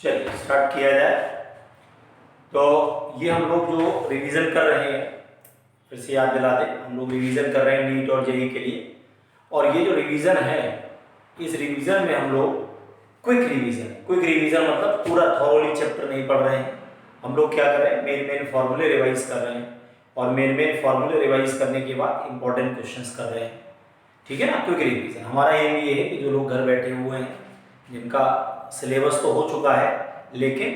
चलिए स्टार्ट किया जाए। तो ये हम लोग जो रिवीजन कर रहे हैं, फिर से याद दिला दें, हम लोग रिवीजन कर रहे हैं नीट और जेईई के लिए। और ये जो रिवीजन है, इस रिवीजन में हम लोग क्विक रिवीजन मतलब पूरा थॉरोली चैप्टर नहीं पढ़ रहे हैं। हम लोग क्या कर रहे हैं, मेन फॉर्मूले रिवाइज कर रहे हैं, और मेन फॉर्मूले रिवाइज करने के बाद इंपॉर्टेंट क्वेश्चंस कर रहे हैं। ठीक है ना। क्विक रिवीजन हमारा एम ये है कि जो लोग घर बैठे हुए हैं, जिनका सिलेबस तो हो चुका है, लेकिन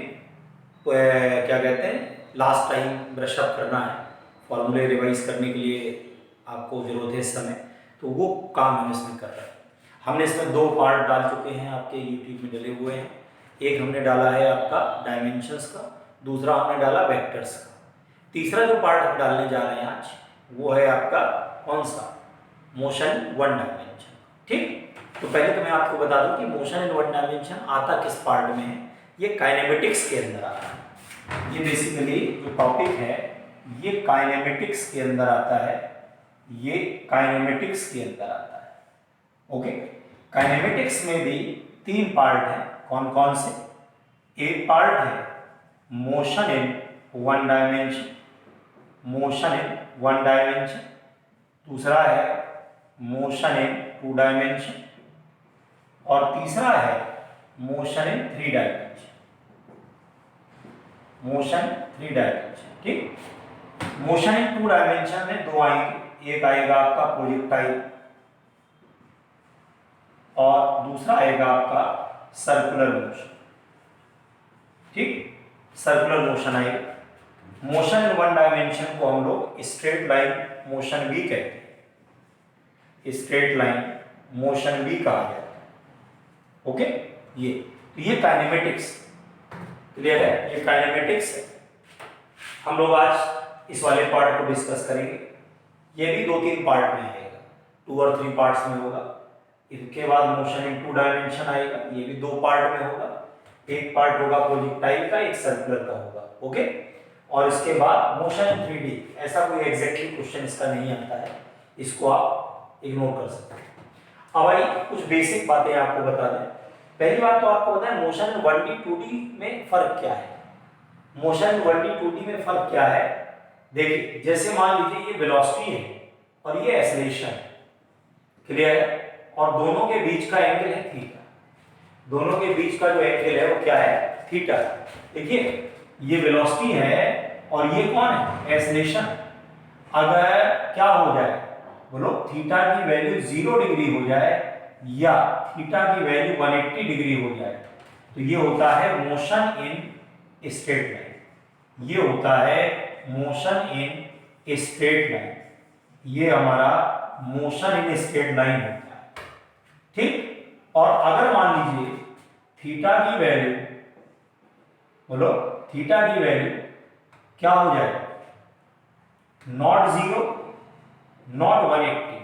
क्या कहते हैं, लास्ट टाइम ब्रश अप करना है, फॉर्मूले रिवाइज करने के लिए आपको ज़रूरत है इस समय, तो वो काम हम इसमें कर रहे हैं। हमने इसमें 2 पार्ट डाल चुके हैं, आपके यूट्यूब में डले हुए हैं। एक हमने डाला है आपका डायमेंशंस का, दूसरा हमने डाला वेक्टर्स का। तीसरा जो पार्ट हम डालने जा रहे हैं आज, वो है आपका कौन सा, मोशन इन 1 डायमेंशन। ठीक, तो पहले तो मैं आपको बता दूं कि मोशन इन 1 डायमेंशन आता किस पार्ट में है। ये काइनेमेटिक्स के अंदर आता है। ये बेसिकली जो टॉपिक है, ये काइनेमेटिक्स के अंदर आता है। ये काइनेमेटिक्स के अंदर आता है। ओके, काइनेमेटिक्स में भी 3 पार्ट हैं। कौन कौन से? एक पार्ट है motion in 1 dimension, motion in 1 dimension. दूसरा है मोशन इन 2 डायमेंशन, और तीसरा है motion in 3 dimension. Motion 3 dimension. ठीक, मोशन इन 2 डायमेंशन में 2 आएंगे। एक आएगा आपका प्रोजेक्टाइल, और दूसरा आएगा आपका सर्कुलर मोशन। ठीक, सर्कुलर मोशन आएगा। मोशन इन 1 डायमेंशन को हम लोग स्ट्रेट लाइन मोशन भी कहते हैं, स्ट्रेट लाइन मोशन भी कहा जाता है। ओके, ये काइनेमेटिक्स क्लियर है, ये काइनेमेटिक्स है। हम लोग आज इस वाले पार्ट को डिस्कस करेंगे। ये भी 2-3 पार्ट में आएगा, 2 और 3 पार्ट्स में होगा। इसके बाद मोशन इन 2 डायमेंशन आएगा, ये भी 2 पार्ट में होगा। एक पार्ट होगा प्रोजेक्टाइल का, एक सर्कुलर का होगा। ओके, और इसके बाद मोशन इन 3D, ऐसा कोई एग्जैक्टली क्वेश्चन इसका नहीं आता है, इसको आप इग्नोर कर सकते हैं। अब आइए कुछ बेसिक बातें आपको बता दें। पहली बात तो आपको बताएं, मोशन इन 1D 2D में फर्क क्या है। मोशन इन 1D 2D में फर्क क्या है, देखिए जैसे मान लीजिए ये वेलोसिटी है और ये एक्सेलरेशन है, क्लियर है, और दोनों के बीच का एंगल है थीटा। दोनों के बीच का जो एंगल है वो क्या है, थीटा। देखिए ये वेलोसिटी है और ये कौन है, एक्सेलरेशन। अगर क्या हो जाए, बोलो, थीटा की वैल्यू 0 डिग्री हो जाए या थीटा की वैल्यू 180 डिग्री हो जाए, तो ये होता है मोशन इन स्ट्रेट लाइन। ये होता है मोशन इन स्ट्रेट लाइन। ये हमारा मोशन इन स्ट्रेट लाइन होता है। ठीक, और अगर मान लीजिए थीटा की वैल्यू, बोलो, थीटा की वैल्यू क्या हो जाए, नॉट 0 नॉट 180,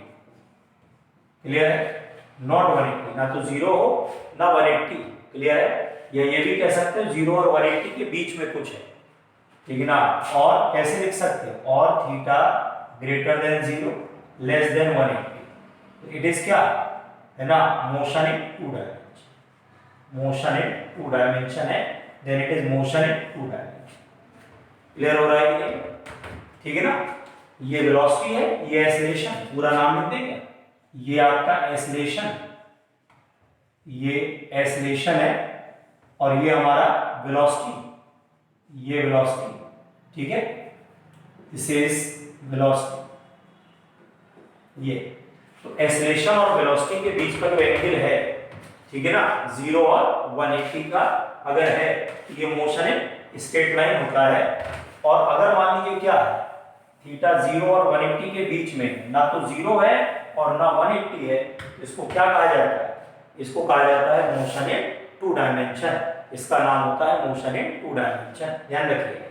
क्लियर है, नॉट 180, ना तो 0 हो ना 180, क्लियर है। या ये भी कह सकते हो 0 और 180 के बीच में कुछ है, ठीक है ना। और कैसे लिख सकते हैं, और theta greater than 0 less than 180, it is क्या है ना, motion in 2 dimension. Motion in 2 dimension है, then it is motion in 2 dimension. Clear हो रहा है क्या, ठीक है ना। ये वेलोसिटी है, ये एक्सेलरेशन, पूरा नाम लिख देंगे, ये आपका एक्सेलरेशन, ये एक्सेलरेशन है, और ये हमारा वेलोसिटी, ये वेलोसिटी, ठीक है, दिस इज वेलोसिटी। ये तो एक्सेलरेशन और वेलोसिटी के बीच का जो एंगल है, ठीक है ना, 0 और 180 का अगर है, तो ये मोशन इन स्ट्रेट लाइन होता है। और अगर मान लीजिए क्या है, थीटा 0 और 180 के बीच में ना तो 0 है और ना 180 है, इसको क्या कहा जाता है, इसको कहा जाता है मोशन इन 2 डायमेंशन। इसका नाम होता है मोशन इन 2 डायमेंशन, ध्यान रखिएगा।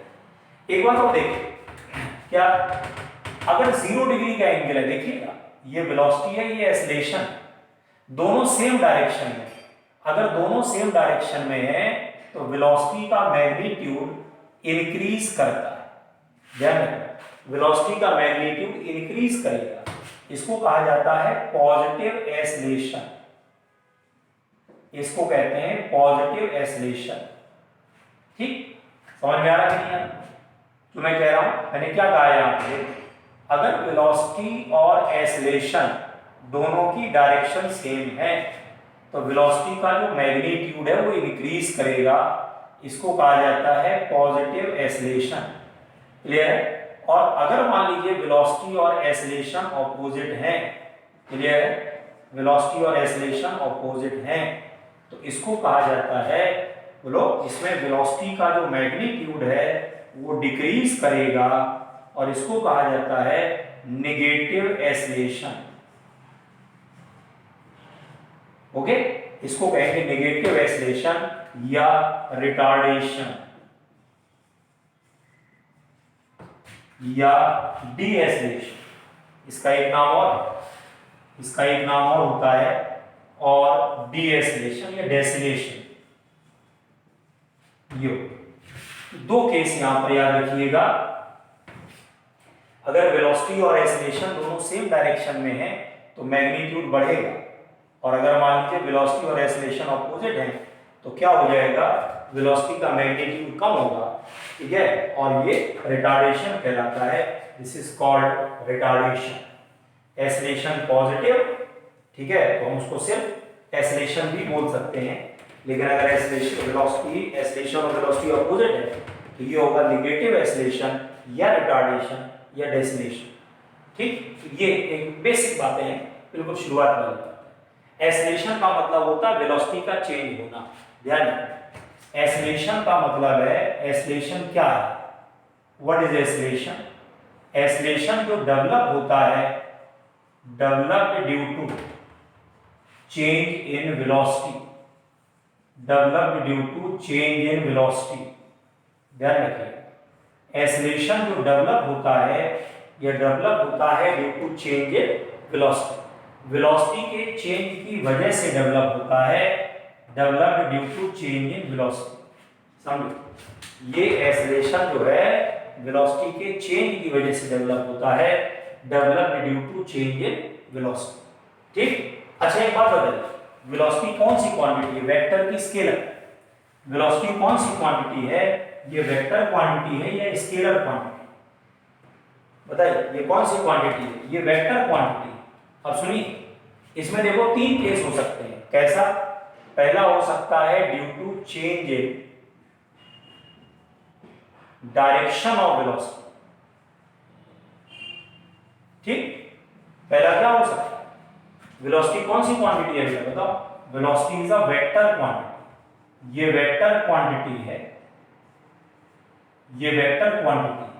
एक बात और देखिए, क्या अगर 0 डिग्री का एंगल है, देखिएगा ये वेलोसिटी है, ये एक्सेलरेशन, दोनों सेम डायरेक्शन में। अगर दोनों सेम डायरेक्शन में है तो वेलोसिटी का मैग्नीट्यूड इंक्रीज करता है, ध्यान रखना, वेलोसिटी का मैग्नीट्यूड इंक्रीज करेगा। इसको कहा जाता है पॉजिटिव एक्सेलरेशन, इसको कहते हैं पॉजिटिव एक्सेलरेशन। ठीक, समझ में आ रहा है कि नहीं यार? तो मैं कह रहा हूं, मैंने क्या कहा यहाँ पे, अगर वेलोसिटी और एक्सेलरेशन दोनों की डायरेक्शन सेम है तो वेलोसिटी का जो मैग्नीट्यूड है वो इंक्रीज करेगा, इसको कहा जाता है पॉजिटिव एक्सेलरेशन। क्लियर है? और अगर मान लीजिए वेलोसिटी और एक्सेलरेशन ऑपोजिट हैं, क्लियर है, वेलोसिटी और एक्सेलरेशन ऑपोजिट हैं, तो इसको कहा जाता है, बोलो, इसमें वेलोसिटी का जो मैग्नीट्यूड है वो डिक्रीज करेगा और इसको कहा जाता है नेगेटिव एक्सेलरेशन। ओके, इसको कहेंगे नेगेटिव एक्सेलरेशन या रिटार्डेशन या डी एक्सेलरेशन। इसका एक नाम और होता है, और डी एक्सेलरेशन या डेसिलेशन। ये दो केस यहां पर याद रखिएगा। अगर वेलोसिटी और एक्सेलरेशन दोनों सेम डायरेक्शन में है तो मैग्नीट्यूड बढ़ेगा, और अगर मान लीजिए वेलोसिटी और एक्सेलरेशन ऑपोजिट है तो क्या हो जाएगा, वेलोसिटी का मैग्नीट्यूड कम होगा, ठीक है, और ये रिटार्डेशन कहलाता है। This is called retardation. Acceleration positive, ठीक है, तो हम उसको सिर्फ एक्सेलरेशन भी बोल सकते हैं, लेकिन अगर एक्सेलरेशन और वेलोसिटी ऑपोजिट है तो ये होगा नेगेटिव एक्सेलरेशन या रिटार्डेशन या डेसिलेशन। ठीक, ये एक बेसिक बातें हैं, बिल्कुल शुरुआत वाली। एक्सेलरेशन का मतलब होता है वेलोसिटी का चेंज होना, ध्यान रखिए। एक्सेलरेशन का मतलब है, एक्सेलरेशन क्या है, व्हाट इज एक्सेलरेशन? एक्सेलरेशन जो डेवलप होता है, developed due to change in velocity, developed due to change in velocity. ध्यान रखिए, एक्सेलरेशन जो डेवलप होता है, यह डेवलप होता है due to change in velocity. Velocity के चेंज की वजह से डेवलप होता है, developed due to change in velocity. समझो, ये एक्सेलरेशन जो है वेलोसिटी के चेंज की वजह से डेवलप होता है, developed due to change in velocity. ठीक, अच्छा एक बात बताइए, वेलोसिटी कौन सी क्वांटिटी है? वेक्टर की स्केलर। वेलोसिटी कौन सी क्वांटिटी है? ये वेक्टर क्वांटिटी है या स्केलर क्वांटिटी? बताइए, ये कौन सी क्वांटिटी है? ये वेक्टर क्वांटिटी। अब सुनिए, इसमें देखो तीन केस हो सकते हैं। कैसा? पहला हो सकता है due to change in direction of velocity. ठीक, पहला क्या हो सकता है? वेलोसिटी कौन सी क्वांटिटी है बेटा, बताओ? Velocity is a vector quantity. ये वेक्टर क्वांटिटी है, ये वेक्टर क्वांटिटी।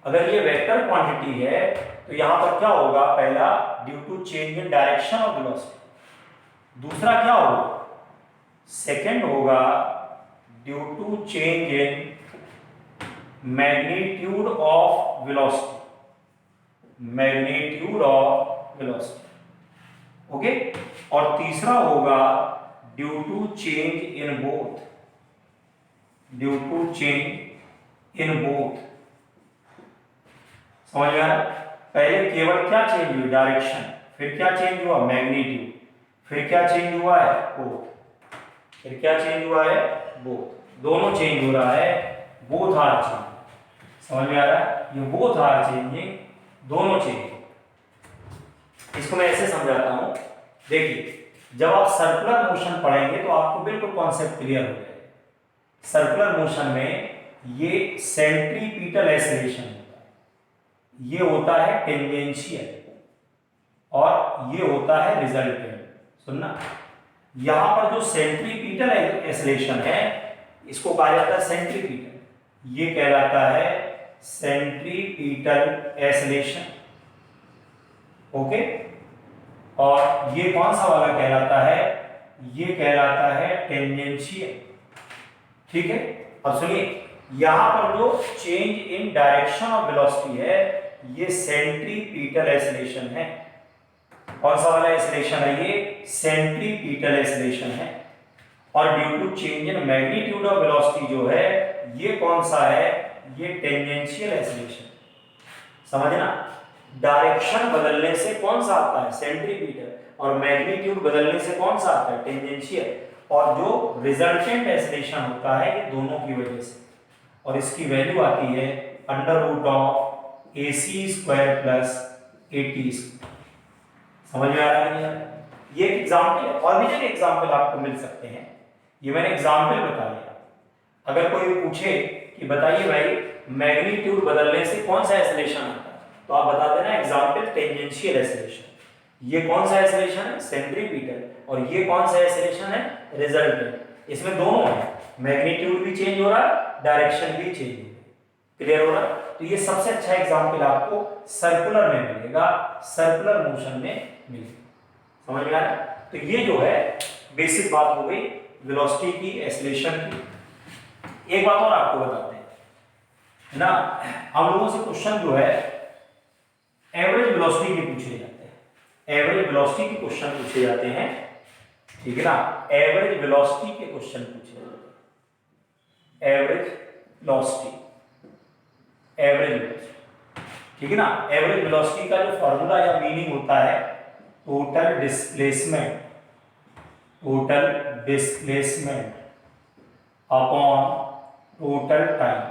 अगर ये वेक्टर क्वांटिटी है तो यहां पर क्या होगा? पहला due to change in direction of velocity. दूसरा क्या होगा? सेकंड होगा due to change in magnitude of velocity, magnitude of velocity. Okay, और तीसरा होगा due to change in both, due to change in both. समझ में आया? पहले केवल क्या चेंज हुई? डायरेक्शन। फिर क्या चेंज हुआ? मैग्नीट्यूड। फिर क्या चेंज हुआ है? बोथ। फिर क्या चेंज हुआ है? बोथ। दोनों चेंज हो रहा है, बोथ आर चेंज। समझ में आ रहा है? ये बोथ आर चेंजिंग, दोनों चेंज। इसको मैं ऐसे समझाता हूं, देखिए, जब आप सर्कुलर मोशन पढ़ेंगे तो आपको बिल्कुल कॉन्सेप्ट क्लियर हो जाएगा। सर्कुलर मोशन में ये सेंट्रीपिटल एक्सेलरेशन होता है, ये होता है टेंजेंशियल, और ये होता है रिजल्टेंट। सुनना, यहां पर जो सेंट्रीपिटल एक्सेलरेशन है इसको कहा जाता है सेंट्रीपिटल, ये कहलाता है सेंट्रीपिटल एक्सेलरेशन। ओके, और ये कौन सा वाला कहलाता है? ये कहलाता है टेंजेंशियल। ठीक है, अब सुनिए, यहां पर जो change in direction of velocity है ये सेंट्रीपिटल एक्सेलरेशन है। कौन सा वाला एक्सेलरेशन है? ये सेंट्रीपिटल एक्सेलरेशन है। और due to change in magnitude of velocity जो है ये कौन सा है? ये टेंजेंशियल एक्सेलरेशन। समझना, डायरेक्शन बदलने से कौन सा आता है? सेंट्रीपिटल। और मैग्नीट्यूड बदलने से कौन सा आता है? टेंजेंशियल। और जो रिजल्टेंट एक्सेलरेशन होता है ये दोनों की वजह से, और इसकी वैल्यू आती है √ AC square plus AT square. समझ में आ रहा है नहीं आ रहा? ये एग्जाम्पल है, और भी जगह एग्जाम्पल आपको मिल सकते हैं, ये मैंने एग्जाम्पल बता दिया। अगर कोई पूछे कि बताइए भाई मैग्नीट्यूड बदलने से कौन सा एक्सेलरेशन आता है, तो आप बता देना एग्जाम्पल टेंजेंशियल एक्सेलरेशन। ये कौन सा एक्सेलरेशन है? सेंट्रीपिटल। और ये कौन सा एक्सेलरेशन है? रिजल्टेंट। इसमें दोनों है, मैग्नीट्यूड भी चेंज हो रहा है, डायरेक्शन भी चेंज हो रहा है। क्लियर हो रहा है? तो ये सबसे अच्छा एग्जाम्पल आपको सर्कुलर में मिलेगा, सर्कुलर मोशन में मिलेगा। समझ में आ रहा है? तो ये जो है बेसिक बात हो गई वेलोसिटी की, एक्सेलरेशन की। एक बात और आपको बताते हैं, है ना, हम लोगों से क्वेश्चन जो है एवरेज वेलोसिटी के पूछे जाते हैं, एवरेज वेलोसिटी के क्वेश्चन पूछे जाते हैं, ठीक है ना, एवरेज वेलोसिटी के क्वेश्चन पूछे जाते हैं, एवरेज वेलोसिटी, एवरेज वेलोसिटी, ठीक है ना। एवरेज वेलोसिटी का जो फॉर्मूला या मीनिंग होता है total displacement, total displacement upon total time.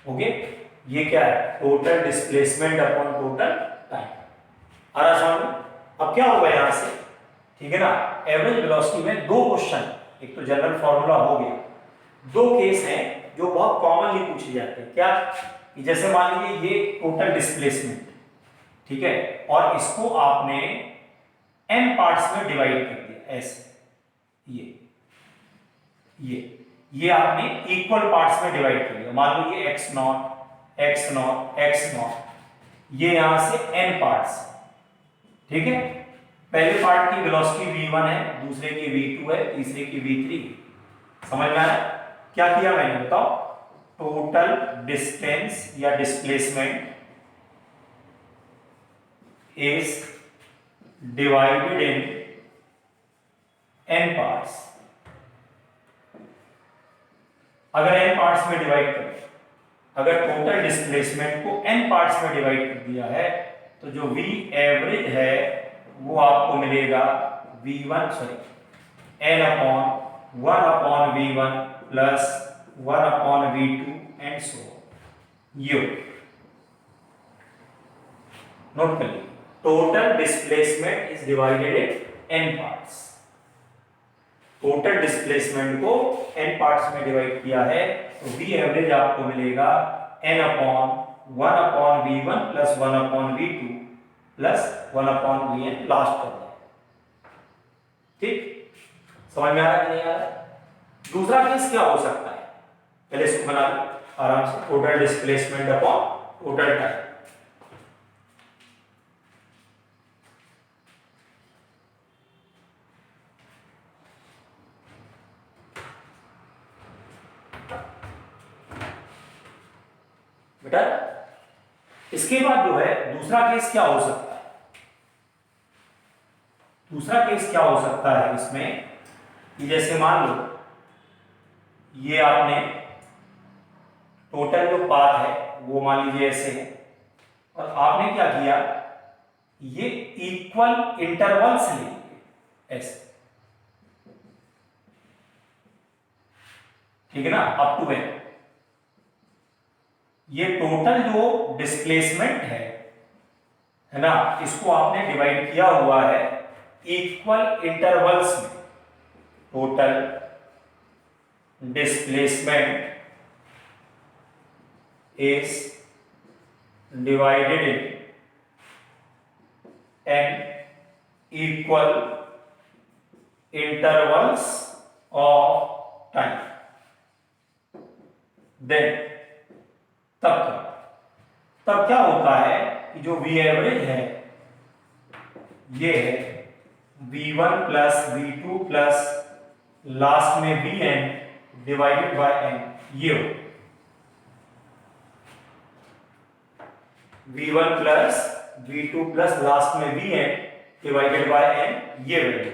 Okay, ये क्या है? Total displacement upon total time. आ रहा समझ में? अब क्या होगा यहां से, ठीक है ना, एवरेज वेलोसिटी में दो क्वेश्चन, एक तो जनरल फॉर्मूला हो गया, दो केस हैं जो बहुत कॉमनली पूछे जाते हैं। क्या? कि जैसे मान लीजिए ये टोटल डिस्प्लेसमेंट, ठीक है, और इसको आपने n पार्ट्स में डिवाइड कर दिया ऐसे, ये आपने इक्वल पार्ट्स में डिवाइड कर दिया। मान लो ये x0 x0 x0, ये यहां से n पार्ट्स, ठीक है। पहले पार्ट की वेलोसिटी v1 है, दूसरे की v2 है, तीसरे की v3। समझ में आया? क्या किया मैंने बताओ? टोटल डिस्टेंस या displacement is divided in n parts। अगर n पार्ट्स में डिवाइड करें, अगर टोटल डिस्प्लेसमेंट को n पार्ट्स में डिवाइड कर दिया है, तो जो v एवरेज है वो आपको मिलेगा n upon 1 upon v1 plus 1 upon v2 and so on. ये नोट कर लीजिए, total displacement is divided in n parts. Total displacement को n पार्ट्स में डिवाइड किया है, तो v एवरेज आपको मिलेगा n upon 1 upon v1 plus 1 upon v2 plus 1 upon vn last कर दें। ठीक, समझ में आ रहा है कि नहीं आ रहा? दूसरा केस क्या हो सकता है, पहले इसको बना लो आराम से, total displacement upon total time. बेटा इसके बाद जो है दूसरा केस क्या हो सकता है, दूसरा केस क्या हो सकता है इसमें, कि जैसे मान लो ये आपने टोटल जो पाथ है वो मान लीजिए ऐसे है, और आपने क्या किया, ये इक्वल इंटरवल्स लिए ऐसे, ठीक है ना, अप टू n। ये टोटल जो डिस्प्लेसमेंट है ना, इसको आपने डिवाइड किया हुआ है इक्वल इंटरवल्स में। Total displacement is divided in n equal intervals of time. Then तब क्या होता है कि जो v एवरेज है ये है v1 plus v2 plus last में vn डिवाइडेड बाय n। ये हो v1 plus v2 plus last में vn डिवाइडेड बाय n, ये वैल्यू।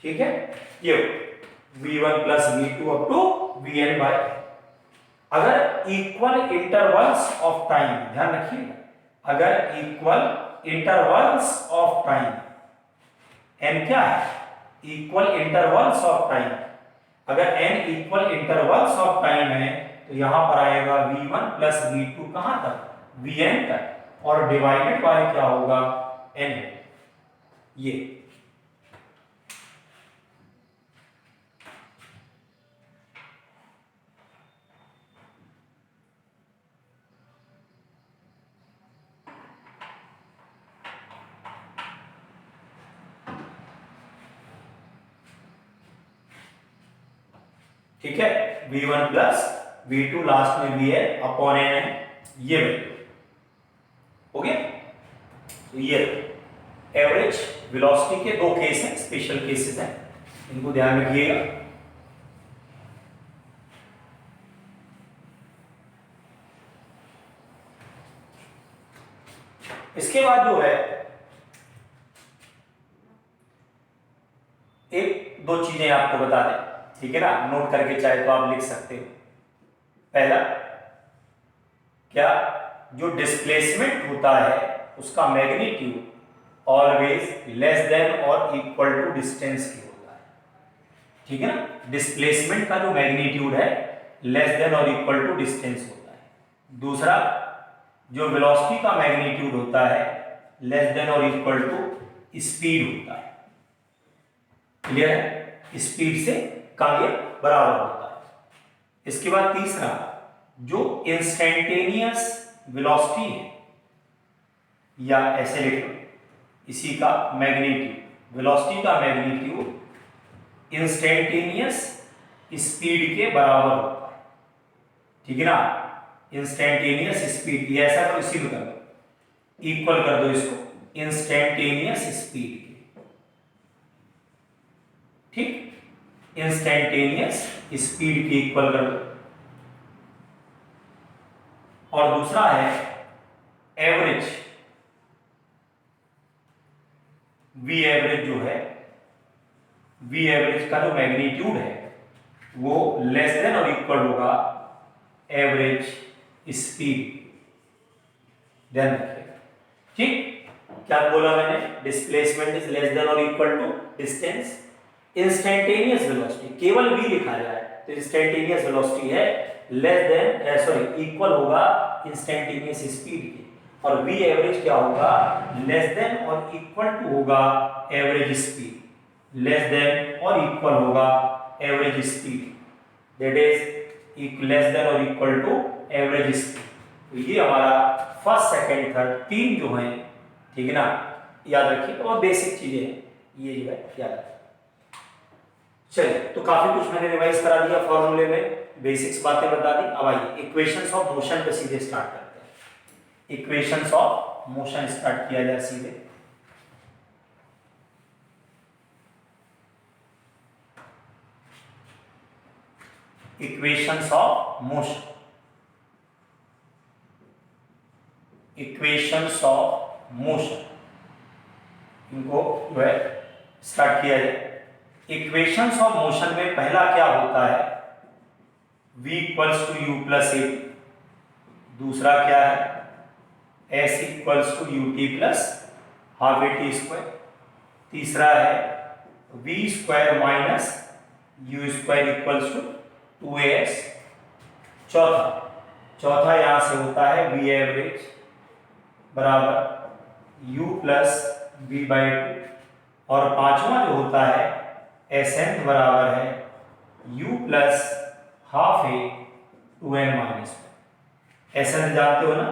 ठीक है, ये v1 plus v2 up to vn by. अगर इक्वल इंटरवल्स ऑफ टाइम, ध्यान रखिएगा, अगर equal intervals of time, n क्या है, इक्वल इंटरवल्स ऑफ टाइम, अगर n equal intervals of time है तो यहां पर आएगा v1 प्लस v2 कहां तक, vn तक, और डिवाइडेड बाय क्या होगा, n, ये ठीक है, v1 प्लस v2 लास्ट में v है अपॉन n है, ये वैल्यू हो गया। तो ये एवरेज वेलोसिटी के दो केस हैं, स्पेशल केसेस हैं, इनको ध्यान रखिएगा। इसके बाद जो है एक दो चीजें आपको बता दें, ठीक है ना, नोट करके चाहे तो आप लिख सकते हो। पहला क्या, जो डिस्प्लेसमेंट होता है उसका मैग्नीट्यूड ऑलवेज लेस देन और इक्वल टू डिस्टेंस की होता है, ठीक है ना, डिस्प्लेसमेंट का जो मैग्नीट्यूड है लेस देन और इक्वल टू डिस्टेंस होता है। दूसरा, जो वेलोसिटी का मैग्नीट्यूड होता है लेस देन और इक्वल टू स्पीड होता है, क्लियर है, स्पीड से कम या बराबर होता है। इसके बाद तीसरा, जो इंस्टेंटेनियस वेलोसिटी है, या ऐसे लिख लो, इसी का मैग्नीट्यूड, वेलोसिटी का मैग्नीट्यूड इंस्टेंटेनियस स्पीड के बराबर होता है, ठीक है ना, इंस्टेंटेनियस स्पीड, ये ऐसा करो, इसी में कर दो, इक्वल कर दो इसको इंस्टेंटेनियस स्पीड के, ठीक, इंस्टेंटेनियस स्पीड के इक्वल कर दो। और दूसरा है एवरेज, वी एवरेज जो है, वी एवरेज का जो मैग्नीट्यूड है वो लेस देन और इक्वल होगा एवरेज स्पीड, ध्यान रखिएगा, ठीक। क्या बोला मैंने, डिस्प्लेसमेंट इज लेस देन और equal to distance, instantaneous velocity केवल v लिखा जाए तो इंस्टेंटेनियस वेलोसिटी है लेस देन सॉरी इक्वल होगा इंस्टेंटेनियस स्पीड के, और v एवरेज क्या होगा, लेस देन और इक्वल टू होगा एवरेज स्पीड, लेस देन और इक्वल होगा average speed, that is less than और इक्वल टू एवरेज स्पीड। तो ये हमारा फर्स्ट सेकंड थर्ड तीन जो हैं, ठीक है ना, याद रखिए, और बेसिक चीजें हैं, ये जो है याद रखिए। चलिए, तो काफी कुछ मैंने रिवाइज करा दिया, फॉर्मूले में बेसिक्स बातें बता दी। अब आइए इक्वेशंस ऑफ मोशन पे सीधे स्टार्ट करते हैं। इक्वेशंस ऑफ मोशन स्टार्ट किया जाए सीधे। Equations of motion, equations of motion, इनको जो है स्टार्ट किया जाए। इक्वेशंस ऑफ मोशन में पहला क्या होता है, v equals to u plus a, दूसरा क्या है, s equals to u t plus half a t square, तीसरा है v square minus u square equals to 2as, चौथा यहां से होता है v एवरेज बराबर u plus v by two, और पांचवा जो होता है एसेंट बराबर है u plus half a two n minus, s nth जानते हो ना,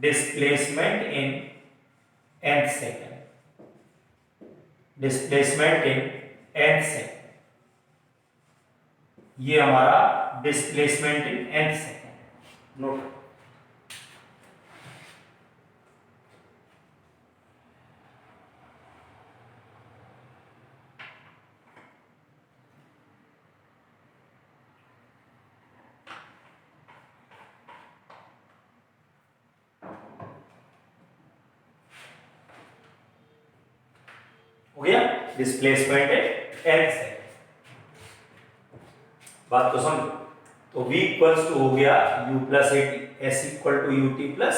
displacement in nth second, displacement in nth second, ये हमारा displacement in nth second, note. हो गया, डिस्प्लेसमेंट nth सेकेंड, बात तो समझो। तो v इक्वल्स टू हो गया u plus a t, s equal to u t plus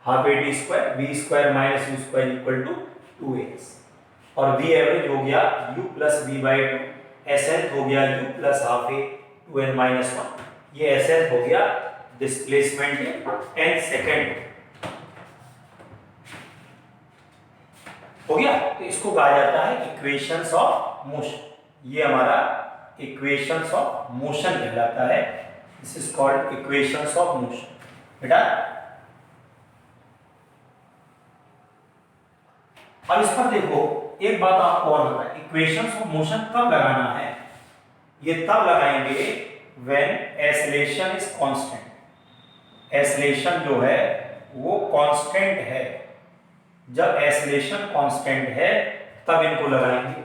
half a t square, v square minus u square equal to 2as, और v average हो गया u plus v by two, s n हो गया u plus half a 2n minus 1, ये S n हो गया displacement in 10 second हो गया। तो इसको कहा जाता है इक्वेशंस ऑफ मोशन, ये हमारा इक्वेशंस ऑफ मोशन कहलाता है, this is called equations of motion. बेटा अब इस पर देखो, एक बात आपको और बताएं, इक्वेशंस ऑफ मोशन कब लगाना है, ये तब लगाएंगे when acceleration is constant. Acceleration जो है वो कांस्टेंट है, जब एक्सेलरेशन कांस्टेंट है तब इनको लगाएंगे,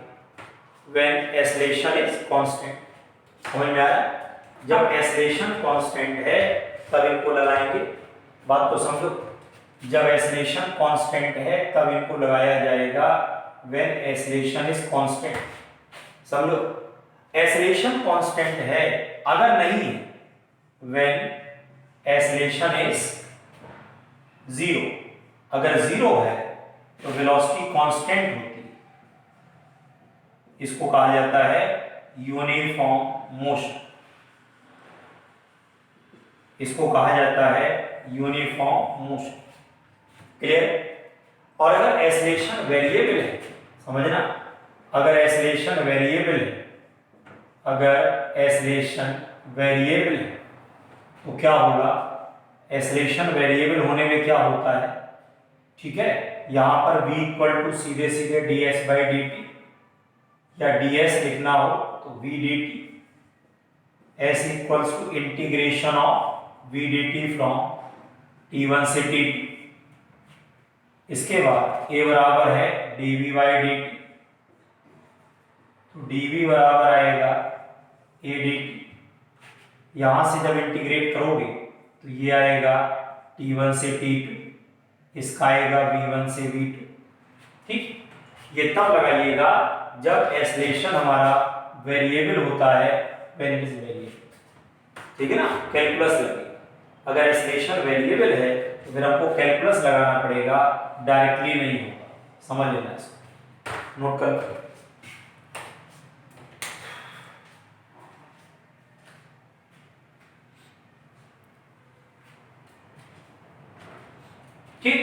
व्हेन एक्सेलरेशन इज कांस्टेंट। समझ में आया? जब एक्सेलरेशन कांस्टेंट है तब इनको लगाएंगे, बात तो समझो। जब एक्सेलरेशन कांस्टेंट है तब इनको लगाया जाएगा व्हेन एक्सेलरेशन इज कांस्टेंट। समझो, एक्सेलरेशन कांस्टेंट है, अगर नहीं है व्हेन एक्सेलरेशन इज जीरो, अगर जीरो है तो वेलोसिटी कांस्टेंट होती है, इसको कहा जाता है यूनिफॉर्म मोशन, इसको कहा जाता है यूनिफॉर्म मोशन। क्लियर? और अगर एक्सेलरेशन वेरिएबल है, समझना, अगर एक्सेलरेशन वेरिएबल है, अगर एक्सेलरेशन वेरिएबल है तो क्या होगा, एक्सेलरेशन वेरिएबल होने में क्या होता है, ठीक है, यहां पर v इक्वल टू सीधे सीधे ds बाई डी टी, या ds लिखना हो तो v dt, s equals to integration of v dt from t1 से tt। इसके बाद a बराबर है dv बाई dt, तो dv बराबर आएगा a dt, यहां से जब इंटीग्रेट करोगे तो ये आएगा t1 से t2, इसका आएगा v1 से v2। ठीक, ये तब लगाइएगा जब एक्सेलरेशन हमारा वेरिएबल होता है, व्हेन इट इज वेरिएबल। ठीक है ना, कैलकुलस लगेगा। अगर एक्सेलरेशन वेरिएबल है तो फिर हमको कैलकुलस लगाना पड़ेगा, डायरेक्टली नहीं होगा। समझ लेना इसको, नोट कर। ठीक,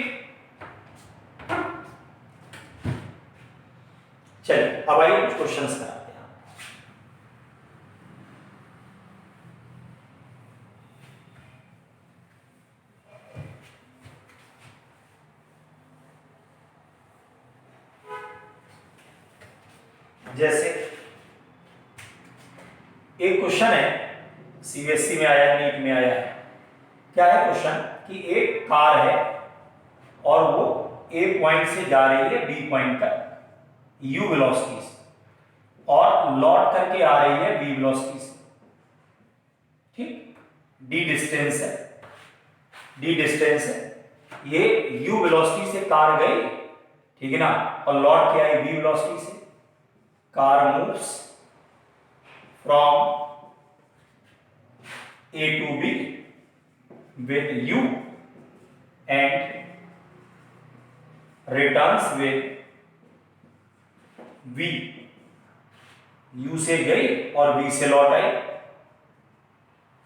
चलिए अब आइए कुछ क्वेश्चंस कराते हैं। जैसे एक क्वेश्चन है, सीबीएसई में आया, नीट में आया है। क्या है क्वेश्चन कि एक कार है और वो ए पॉइंट से जा रही है बी पॉइंट तक u वेलोसिटी से, और लौट करके आ रही है v वेलोसिटी से। ठीक, d डिस्टेंस है, d डिस्टेंस है, ये u वेलोसिटी से कार गई, ठीक है ना, और लौट के आई v वेलोसिटी से। Car moves from a to b with u and returns with v। u से गई और v से लौट आई,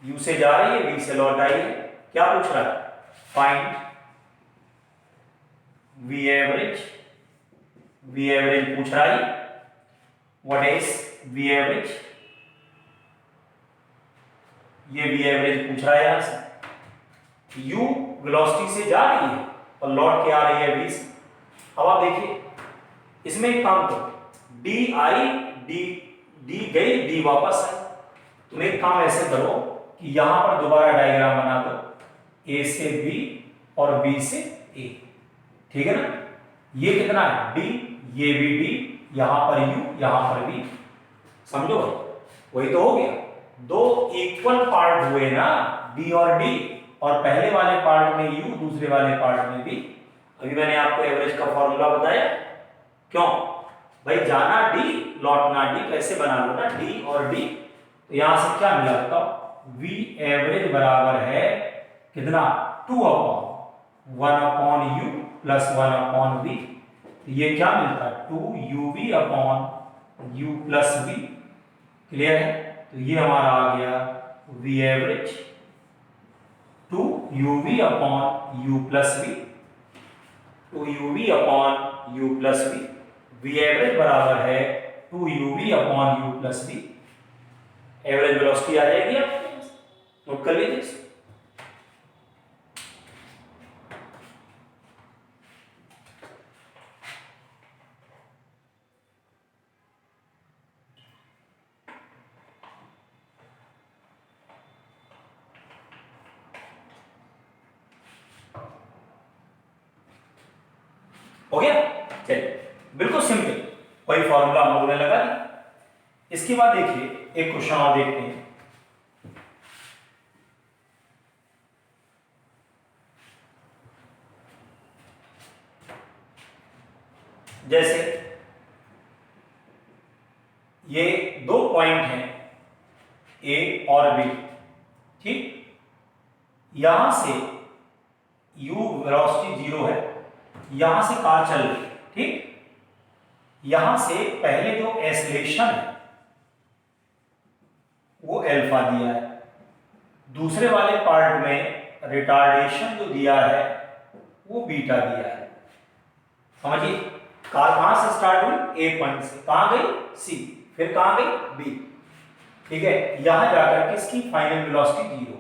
u से जा रही है, v से लौट आई है। क्या पूछ रहा है? Find v average, v average पूछ रहा है। What is v average? ये v एवरेज पूछ रहा है यहां से। u वेलोसिटी से जा रही है और लौट के आ रही है v से। अब आप देखिए, इसमें एक काम करो, d आई, d गई, d वापस आई। तुम एक काम ऐसे करो कि यहां पर दोबारा डायग्राम बना दो, a से b और b से a। ठीक है ना, ये कितना है d, ये भी d, यहां पर u, यहां पर v। समझो, वही तो हो गया। दो इक्वल पार्ट हुए ना, d और d, और पहले वाले पार्ट में u, दूसरे वाले पार्ट में v। अभी मैंने आपको एवरेज का फॉर्मूला बताया। क्यों भाई? जाना d, लौटना d, कैसे बना लो ना, d और d। तो यहां से क्या मिला बताओ? वी एवरेज बराबर है कितना, 2/1/u प्लस 1/v। ये क्या मिलता है, 2uv/u प्लस v। क्लियर है? तो ये हमारा आ गया v average 2uv/u plus v, 2uv/u plus v। V average बराबर है 2uv/u plus v। Average velocity आ जाएगी, आप नोट कर लीजिए। हो गया? चलिए, बिल्कुल सिंपल, वही फॉर्मूला हम लोगों ने लगा दिया। इसके बाद देखिए एक क्वेश्चन और देखते हैं। जैसे ये दो पॉइंट हैं ए और बी, ठीक? यहां से u वेलोसिटी 0 है, यहां से कार चल रही है, ठीक? यहां से पहले जो एक्सेलरेशन है वो अल्फा दिया है, दूसरे वाले पार्ट में रिटार्डेशन जो दिया है वो बीटा दिया है। समझिए, कार कहां से स्टार्ट हुई, ए पॉइंट से, कहां गई सी, फिर कहां गई बी, ठीक है? यहां जाकर किसकी फाइनल वेलोसिटी 0।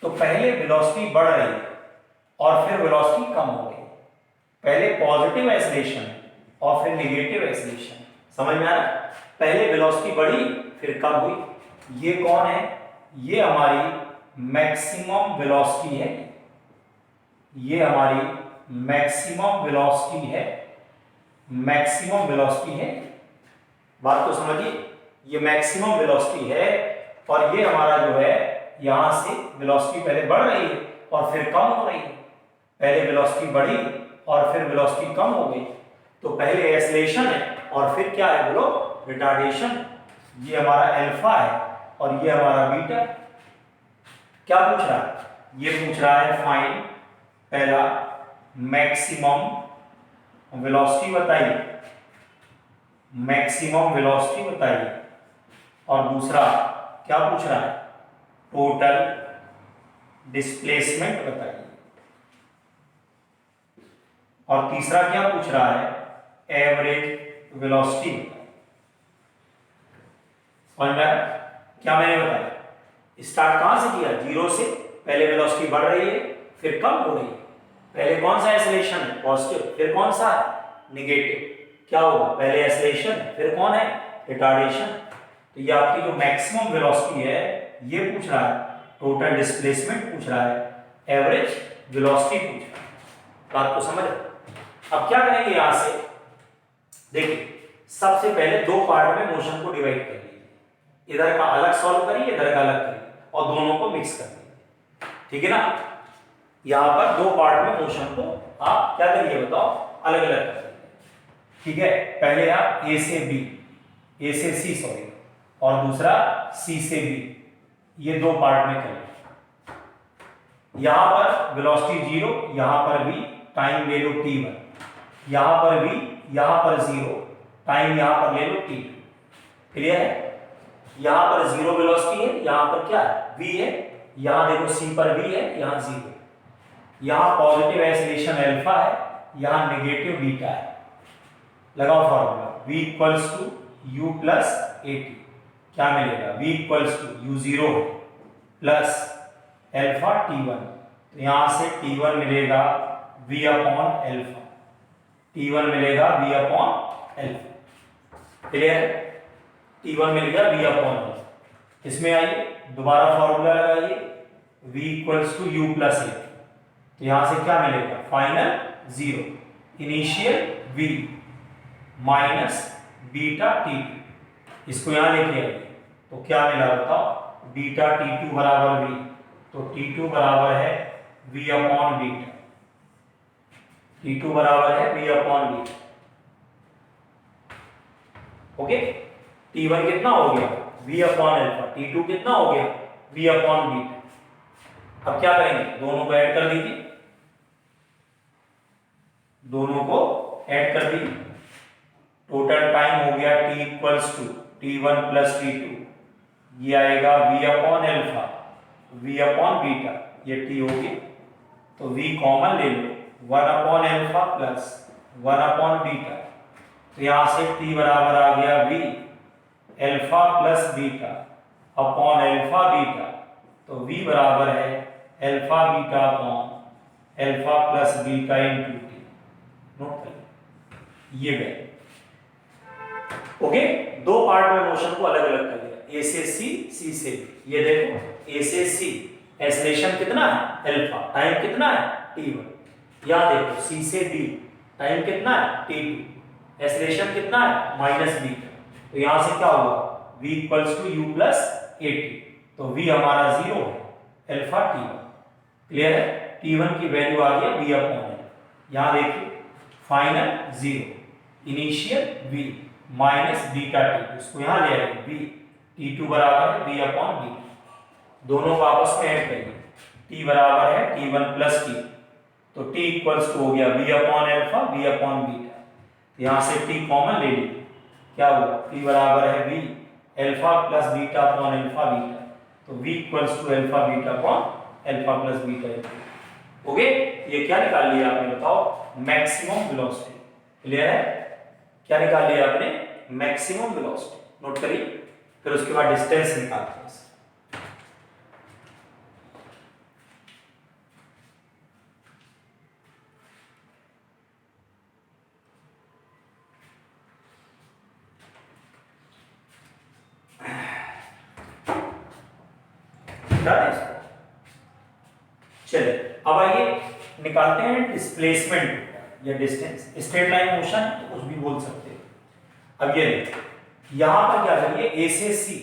तो पहले वेलोसिटी बढ़ रही है और फिर वेलोसिटी कम हो गई। पहले पॉजिटिव एक्सेलरेशन और फिर नेगेटिव एक्सेलरेशन। समझ में आ रहा है? पहले वेलोसिटी बढ़ी फिर कम हुई। ये कौन है, ये हमारी मैक्सिमम वेलोसिटी है, ये हमारी मैक्सिमम वेलोसिटी है, मैक्सिमम वेलोसिटी है। बात तो समझिए, ये मैक्सिमम वेलोसिटी है और ये हमारा जो है यहां से वेलोसिटी पहले बढ़ रही है और फिर कम हो रही है। पहले वेलोसिटी बढ़ी और फिर वेलोसिटी कम हो गई। तो पहले एक्सेलरेशन है और फिर क्या है बोलो, रिटार्डेशन। ये हमारा अल्फा है और ये हमारा बीटा। क्या पूछ रहा है, ये पूछ रहा है फाइंड पहला मैक्सिमम वेलोसिटी बताइए, मैक्सिमम वेलोसिटी बताइए। और दूसरा क्या पूछ रहा है, टोटल डिस्प्लेसमेंट बताइए। और तीसरा क्या पूछ रहा है, एवरेज वेलोसिटी बताइए। समझ में आया क्या मैंने बताया? स्टार्ट कहां से किया, 0 से। पहले वेलोसिटी बढ़ रही है फिर कम हो रही है। पहले कौन सा एक्सेलरेशन है, पॉजिटिव, फिर कौन सा है, नेगेटिव। क्या होगा, पहले एक्सेलरेशन फिर कौन है, रिटार्डेशन। तो ये आपकी जो मैक्सिमम वेलोसिटी है ये पूछ रहा है, टोटल डिस्प्लेसमेंट पूछ रहा है, एवरेज वेलोसिटी पूछ रहा है। बात को समझ। अब क्या करेंगे, यहां से देखिए, सबसे पहले दो पार्ट में मोशन को डिवाइड कर लीजिए। इधर का अलग सॉल्व करिए, इधर का अलग करिए और दोनों को मिक्स कर लीजिए, ठीक है ना? यहां पर दो पार्ट में मोशन को आप क्या करिए बताओ, अलग अलग कर लीजिए, ठीक है? पहले आप ए से बी, ए से सी सॉरी, और दूसरा सी से बी, ये दो पार्ट में करिए। यहां पर वेलोसिटी 0, यहां पर भी टाइम ले लो t1, यहां पर भी, यहां पर 0, टाइम यहां पर ले लो t2। क्लियर है? यहां पर 0 वेलोसिटी है, यहां पर क्या है, v है, यहां देखो c पर v है, यहां 0। यहां पॉजिटिव एक्सेलरेशन अल्फा है, यहां नेगेटिव बीटा है। लगाओ formula, v equals to u plus at। क्या मिलेगा, v equals to u0 plus alpha t1। तो यहां से t1 मिलेगा v अपॉन अल्फा, t1 मिलेगा v upon alpha. Clear? t1 मिल गया v अपॉन अल्फा। इसमें आइए दोबारा फॉर्मूला लगाइए, v equals to u plus at। तो यहां से क्या मिलेगा, final 0, initial v minus beta t2। इसको यहां लेके आइए तो क्या मिला बताओ, बीटा t2 बराबर v। तो t2 बराबर है v अपॉन बीटा, t2 बराबर है v upon beta. Okay, t1 कितना हो गया, v अपॉन अल्फा, t2 कितना हो गया, v अपॉन बीटा। अब क्या करेंगे, दोनों को ऐड कर दीजिए, दोनों को ऐड कर दीजिए। टोटल टाइम हो गया t equals to t1 plus t2, ये आएगा v upon alpha, v upon beta, ये t हो गया। तो v कॉमन ले लो, 1 upon alpha plus 1 upon beta, तो यहां से t बराबर आ गया v alpha plus beta upon alpha beta, तो v बराबर है alpha beta upon alpha plus beta into T. Note करिए, ये गए। ओके, दो पार्ट में मोशन को अलग अलग कर दिया, ए से सी से बी। ये देखो ए से सी एक्सेलरेशन कितना है एल्फा, टाइम कितना है t1। यहां देखो सी से बी टाइम कितना है t2, एक्सेलरेशन कितना है माइनस बीटा। तो यहां से क्या होगा v equals to u plus at, तो v हमारा 0 है एल्फा t1। क्लियर है, t1 की वैल्यू आ गई v अपॉन एल। यहां देखिए final 0, initial v minus beta t2, इसको यहां ले आएंगे v, t2 बराबर है v अपॉन बीटा। दोनों को आपस में ऐड करिए, t बराबर है t1 प्लस t, तो t इक्वल्स टू हो गया v upon alpha v upon beta. यहां से t कॉमन ले लीजिए, क्या हुआ t बराबर है v alpha plus beta upon alpha beta, तो v equals to alpha beta upon alpha plus beta. Okay, ये क्या निकाल लिया आपने बताओ, मैक्सिमम वेलोसिटी। क्लियर है, क्या निकाल लिया आपने, मैक्सिमम वेलोसिटी। नोट करिए, फिर उसके बाद डिस्टेंस निकालते हैं। चलिए अब आइए निकालते हैं डिस्प्लेसमेंट या डिस्टेंस। स्ट्रेट लाइन मोशन तो कुछ भी बोल सकते हैं। अब ये देखिए यहां पर क्या करिए, ए से सी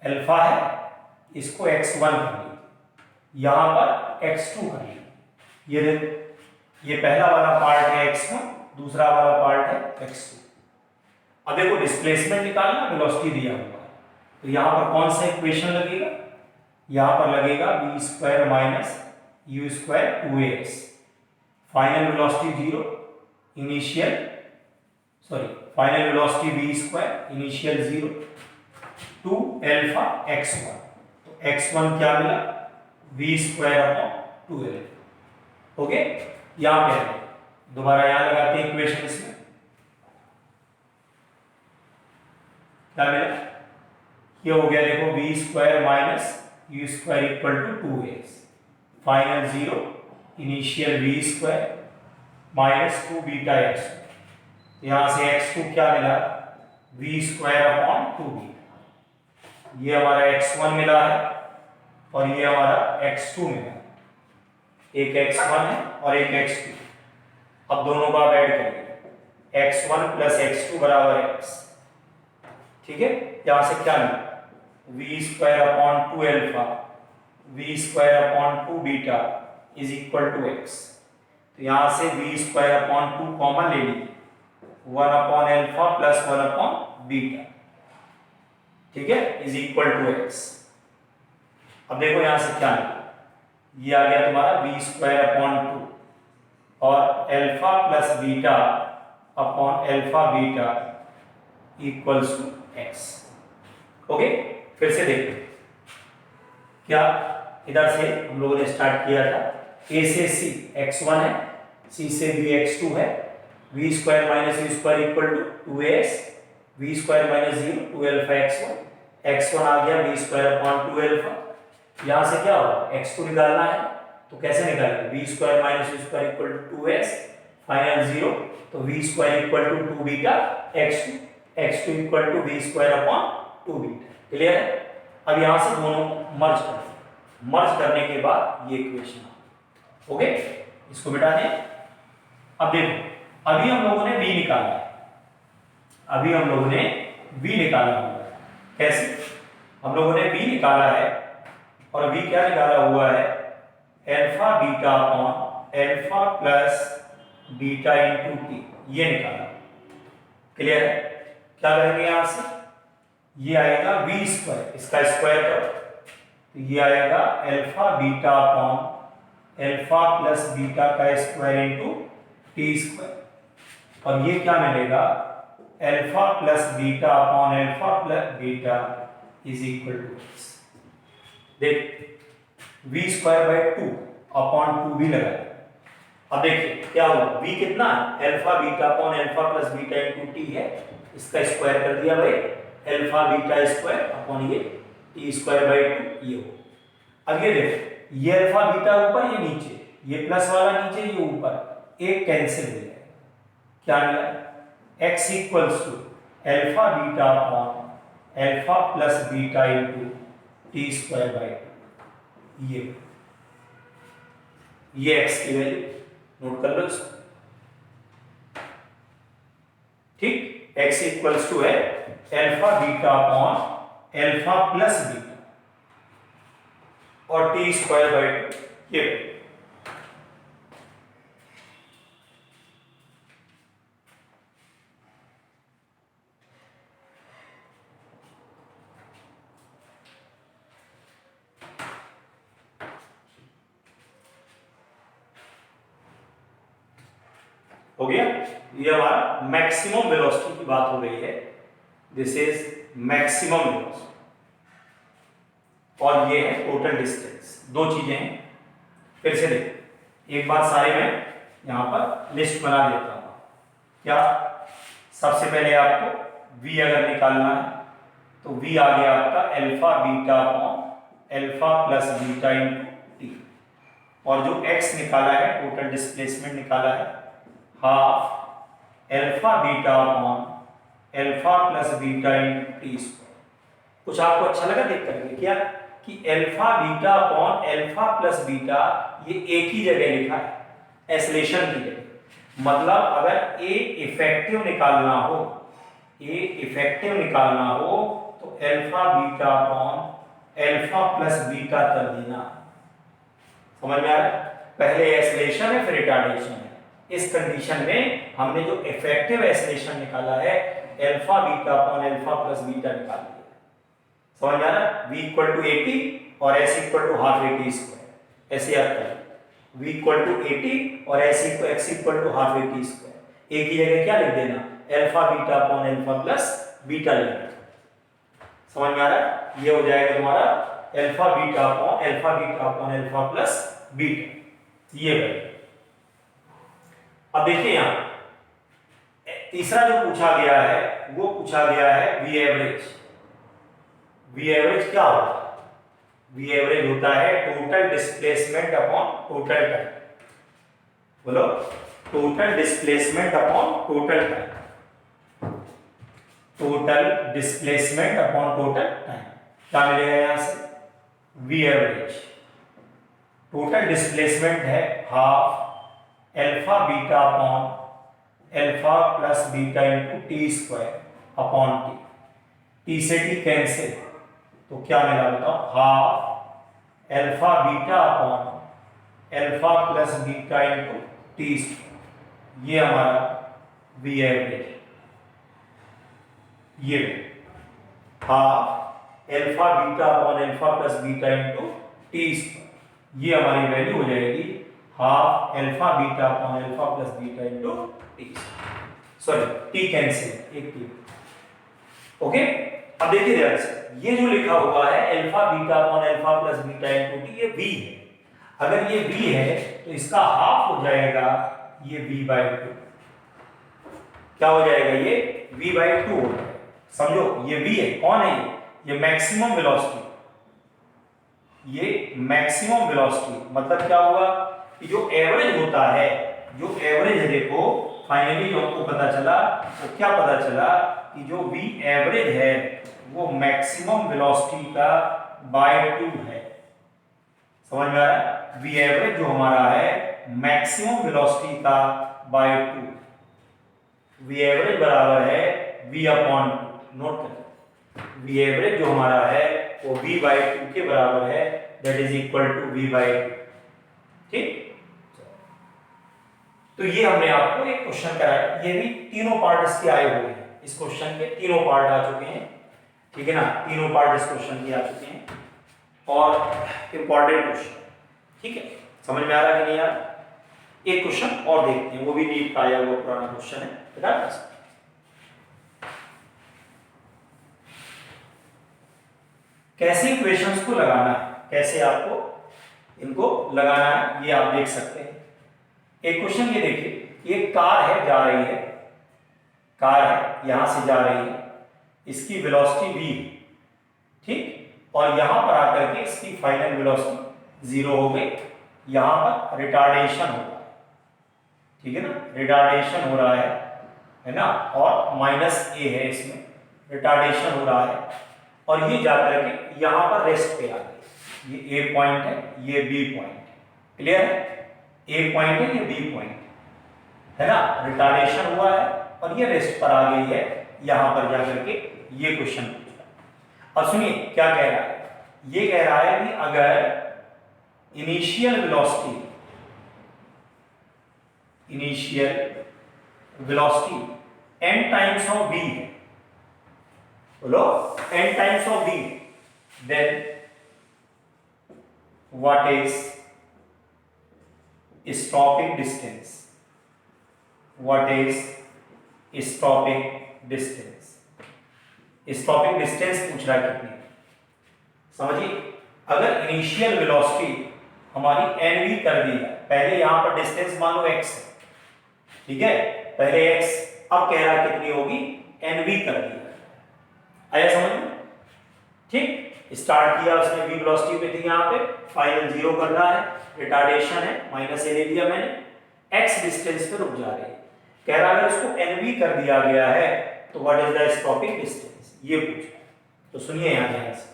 अल्फा है, इसको x1 कर लीजिए, यहां पर x2 कर लीजिए। ये देखो ये पहला वाला पार्ट है x1, दूसरा वाला पार्ट है x2। अब देखो डिस्प्लेसमेंट निकालना, वेलोसिटी दिया हुआ है, तो यहां पर कौन सा इक्वेशन लगेगा, यहां पर लगेगा v square minus u square 2ax। Final velocity 0, initial final velocity v square, initial 0 to alpha x1, तो x1 क्या मिला v स्क्वायर अपॉन 2 ओके, यहां पे दोबारा यहां लगाते हैं इक्वेशन, इसमें क्या मिला, ये हो गया देखो v square minus u square equal to 2x, final 0, initial v square minus 2 beta x। यहां से x2 क्या मिला, v स्क्वायर अपॉन 2 बीटा। ये हमारा x1 मिला है और ये हमारा x2 मिला, एक x1 है और एक x2। अब दोनों को आप ऐड करिए, x1 प्लस x2 बराबर x। ठीक है, यहां से क्या मिला, v square upon 2 alpha v square upon 2 beta is equal to x। तो यहां से v स्क्वायर अपॉन 2 कॉमन ले लीजिए, 1 upon alpha plus 1 upon beta, ठीक है, इज इक्वल टू x। अब देखो यहां से क्या मिला, ये आ गया तुम्हारा v स्क्वायर अपॉन 2 और alpha plus beta upon alpha beta equals to x। Okay, फिर से देखते क्या, इधर से हम लोगों ने स्टार्ट किया था, a से c x1 है, c से b x2 है, v square minus u square equal to 2as, v square minus 0 2 alpha x1 आ गया v स्क्वायर अपॉन 2 अल्फा। यहां से क्या होगा, x2 निकालना है, तो कैसे निकालेंगे, v square minus u square equal to 2s, final 0, तो v square equal to 2 beta x2 equal to v square upon 2 beta. Clear है, अब यहां से दोनों मर्ज करने के बाद ये इक्वेशन। ओके, इसको मिटा दें। अब देखो अभी हम लोगों ने v निकाला है, हुआ है। कैसे, हम लोगों ने v निकाला है और v क्या निकाला हुआ है, alpha beta upon alpha plus beta into T, ये निकाला। क्लियर है, क्या करेंगे यहां से, ये आएगा v स्क्वायर, इसका स्क्वायर करो, तो ये आएगा alpha beta upon alpha plus beta का स्क्वायर इंटू टी स्क्वायर, और ये क्या मिलेगा, alpha plus beta upon alpha plus beta is equal to x. देख v स्क्वायर बाय 2 अपॉन 2 भी लगा। अब देखिए क्या होगा, v कितना है, alpha beta upon alpha plus beta into T है, इसका स्क्वायर कर दिया भाई, अल्फा बीटा स्क्वायर अपॉन ये टी स्क्वायर बाय 2 ये हो। अब ये देखो, ये अल्फा बीटा ऊपर, ये नीचे, ये प्लस वाला नीचे, ये ऊपर, एक कैंसिल हो जाएगा, क्या मिला, x equals to alpha beta upon alpha plus beta into t square by 2, ये x की वैल्यू नोट कर लो इसको, ठीक, x इक्वल्स टू है alpha beta upon alpha plus beta और टी स्क्वायर बाय 2, ये हो गया। ये हमारा मैक्सिमम वेलोसिटी की बात हो गई है, दिस इज मैक्सिमम वेलोसिटी, और ये है टोटल डिस्टेंस, दो चीजें हैं। फिर से देखो, एक बात सारे में यहां पर लिस्ट बना देता हूं। क्या, सबसे पहले आपको v अगर निकालना है तो v आ गया आपका alpha beta upon alpha plus beta into T, और जो x निकाला है, टोटल डिस्प्लेसमेंट निकाला है, half alpha beta upon alpha plus beta into t square. कुछ आपको अच्छा लगा देख करके क्या, कि alpha beta upon alpha plus beta ये एक ही जगह लिखा है, एसलेशन की जगह। मतलब अगर ए इफेक्टिव निकालना हो, ए इफेक्टिव निकालना हो तो alpha beta upon alpha plus beta कर देना। समझ में आ रहा है, पहले एसलेशन है फिर रिटार्डेशन है। इस कंडीशन में हमने जो इफेक्टिव एसलेशन निकाला है, alpha beta upon alpha plus beta निकाल दिया। समझ में आ रहा है, v इक्वल टू 80 और s equal to half 80 square, ऐसे याद करें, v इक्वल टू 80 और x equal to half 80 square. एक ही जगह क्या लिख देना, alpha beta upon alpha plus beta लिख देना। समझ में आ रहा है, ये हो जाएगा तुम्हारा alpha beta upon alpha plus beta, ये वैल्यू। अब देखिए यहां तीसरा जो पूछा गया है, वो पूछा गया है v एवरेज। v एवरेज क्या होता है, v एवरेज होता है total displacement upon total time. बोलो, total displacement upon total time, total displacement upon total time. क्या मिलेगा यहां से, v एवरेज, टोटल डिस्प्लेसमेंट है half alpha beta upon alpha plus beta into t square upon t, t से t cancel, तो क्या मिला बताओ, half alpha beta upon alpha plus beta into t square, ये हमारा v एवरेज। ये half alpha beta upon alpha plus beta into t square, ये हमारी वैल्यू हो जाएगी half alpha beta upon alpha plus beta into T, sorry T cancel, एक T. Okay, अब देखिए ध्यान से, ये जो लिखा हुआ है alpha beta upon alpha plus beta into T, ये v है। अगर ये v है तो इसका हाफ हो जाएगा ये v बाई 2। क्या हो जाएगा, ये v बाई 2 हो जाएगा। समझो, ये v है, कौन है ये मैक्सिमम वेलोसिटी, ये मैक्सिमम वेलोसिटी। मतलब क्या हुआ कि जो एवरेज होता है, जो एवरेज है, देखो फाइनली जो हमको पता चला, तो क्या पता चला कि जो v एवरेज है वो मैक्सिमम वेलोसिटी का बाय 2 है। समझ में आ रहा है, v एवरेज जो हमारा है मैक्सिमम वेलोसिटी का बाय 2, v एवरेज बराबर है v अपॉन 2। नोट करें, v एवरेज जो हमारा है वो v बाय 2 के बराबर है, that is equal to v by 2। ठीक, तो ये हमने आपको एक क्वेश्चन कराया, ये भी तीनों पार्ट इसके आए हुए हैं, इस क्वेश्चन के तीनों पार्ट आ चुके हैं। ठीक है ना, तीनों पार्ट इस क्वेश्चन के आ चुके हैं। और इंपॉर्टेंट क्वेश्चन, ठीक है, समझ में आ रहा है कि नहीं आ रहा? एक क्वेश्चन और देखते हैं, वो भी नीट का आया हुआ पुराना क्वेश्चन है, बता कैसे इक्वेशंस को लगाना है, कैसे आपको इनको लगाना है, ये आप देख सकते हैं। एक क्वेश्चन ये देखिए, ये कार है, जा रही है, कार है यहां से जा रही है, इसकी वेलोसिटी v, ठीक, और यहां पर आकर के इसकी फाइनल वेलोसिटी 0 हो गई, यहां पर रिटार्डेशन हो रहा है, ठीक है ना, रिटार्डेशन हो रहा है ना, और -a है, इसमें रिटार्डेशन हो रहा है, और ये जाकर के यहां पर रेस्ट पे आ गई, ये a पॉइंट है, ये b पॉइंट है, क्लियर है, a पॉइंट है, ये b पॉइंट है ना, रिटार्डेशन हुआ है और ये रेस्ट पर आ गई है, यहां पर जाकर के ये क्वेश्चन पूछा। अब सुनिए क्या कह रहा है, ये कह रहा है कि अगर initial velocity n times of v है, बोलो n times of v, then what is stopping distance, what is stopping distance, stopping distance पूछ रहा है कितनी, समझिए, अगर इनिशियल वेलोसिटी हमारी nv कर दी है, पहले यहां पर डिस्टेंस मान लो x है, ठीक है, पहले x, अब कह रहा है कितनी होगी, nv कर दी है, आया समझ में, ठीक, स्टार्ट किया उसने v वेलोसिटी पे थी, यहां पे फाइनल 0 कर रहा है, रिटार्डेशन है, -a ले लिया मैंने, x डिस्टेंस पे रुक जा रही है, कह रहा है अगर इसको nv कर दिया गया है तो what is the stopping distance, ये पूछा। तो सुनिए यहां ध्यान से,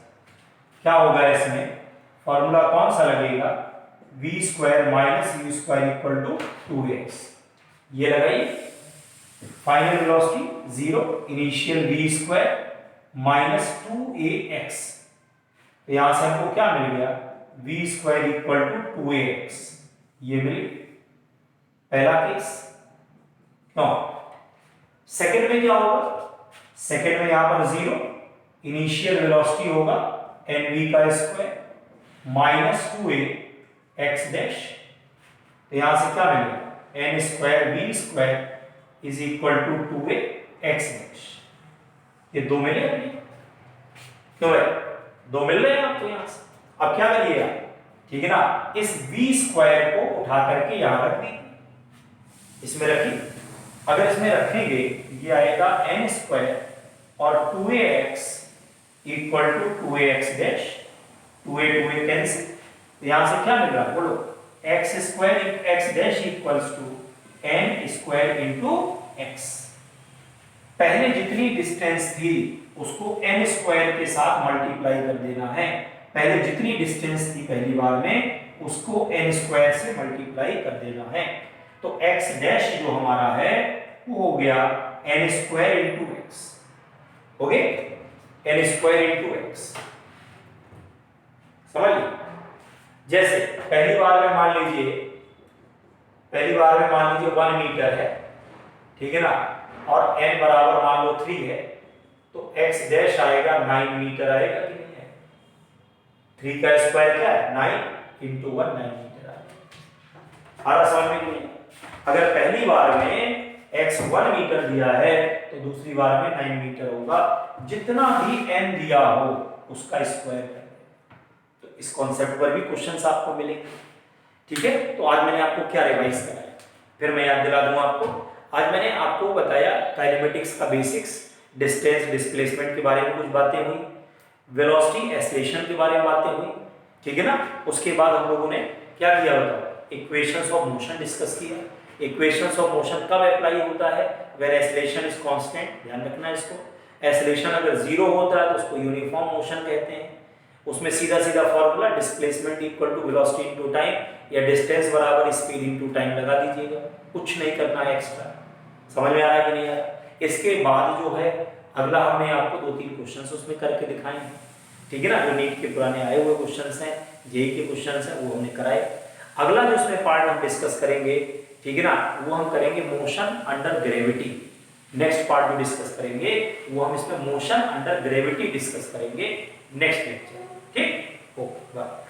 क्या होगा इसमें, फॉर्मूला कौन सा लगेगा, v square minus u square equal to 2x, ये लगाइए, final velocity 0, initial v square minus 2ax, तो यहां से हमको क्या मिल गया, v square equal to 2ax, ये मिल पहला केस, क्यों, सेकंड में क्या होगा, सेकंड में यहां पर 0, इनिशियल वेलोसिटी होगा nv का square minus 2a x dash, तो यहां से क्या मिलेगा, n square v square is equal to 2a x dash, ये दो मिले, क्यों है, दो मिल रहे हैं आपको यहां से। अब क्या करिएगा, ठीक है ना, इस v स्क्वायर को उठा करके यहां रख दी, इसमें रखिए, अगर इसमें रखेंगे ये आएगा n स्क्वायर और 2ax equal to 2ax dash, 2a cancel, तो यहां से क्या मिल रहा है, बोलो, x square x dash equals to n square into x, पहले जितनी डिस्टेंस थी उसको n स्क्वायर के साथ मल्टीप्लाई कर देना है, पहले जितनी डिस्टेंस थी पहली बार में उसको n स्क्वायर से मल्टीप्लाई कर देना है, तो x डैश जो हमारा है वो हो गया n स्क्वायर इंटू x, हो गया n स्क्वायर इंटू x, समझ लीजिए, जैसे पहली बार में मान लीजिए 1 मीटर है, ठीक है ना, और n बराबर मान लो 3 है, तो x डैश आएगा 9 मीटर आएगा कि नहीं है, 3 का स्क्वायर क्या है 9 इंटू 1 9 मीटर आएगा, आ रहा समझ में नहीं, अगर पहली बार में x 1 मीटर दिया है तो दूसरी बार में 9 मीटर होगा, जितना भी n दिया हो उसका स्क्वायर कर दे, तो इस कॉन्सेप्ट पर भी क्वेश्चंस आपको मिलेंगे, ठीक है। तो आज मैंने आपको क्या रिवाइज कराया, फिर मैं याद दिला दूं आपको, आज मैंने आपको बताया काइनेमेटिक्स का बेसिक्स, डिस्टेंस डिस्प्लेसमेंट के बारे में कुछ बातें हुई, वेलोसिटी एक्सेलरेशन के बारे में बातें हुई, ठीक है ना, उसके बाद हम लोगों ने क्या किया बताओ, इक्वेशंस ऑफ मोशन डिस्कस किया, इक्वेशंस ऑफ मोशन कब अप्लाई होता है, व्हेन एक्सेलरेशन इज कांस्टेंट, ध्यान रखना इसको, एक्सेलरेशन अगर 0 होता है तो उसको यूनिफॉर्म मोशन कहते हैं, उसमें सीधा सीधा formula displacement equal to velocity into time या डिस्टेंस बराबर स्पीड इनटू टाइम लगा दीजिएगा, कुछ नहीं करना है एक्स्ट्रा, समझ में आ रहा है कि नहीं आ रहा। इसके बाद जो है अगला हमने आपको 2-3 क्वेश्चंस उसमें करके दिखाए हैं, ठीक है ना, जो नीट के पुराने आए हुए क्वेश्चंस हैं, जेईई के क्वेश्चंस हैं, वो हमने कराए। अगला जो इसमें पार्ट हम डिस्कस करेंगे, ठीक है ना, वो हम करेंगे motion under gravity, next part जो डिस्कस करेंगे वो हम इसमें मोशन अंडर ग्रेविटी डिस्कस करेंगे नेक्स्ट लेक्चर, ठीक। Okay bye.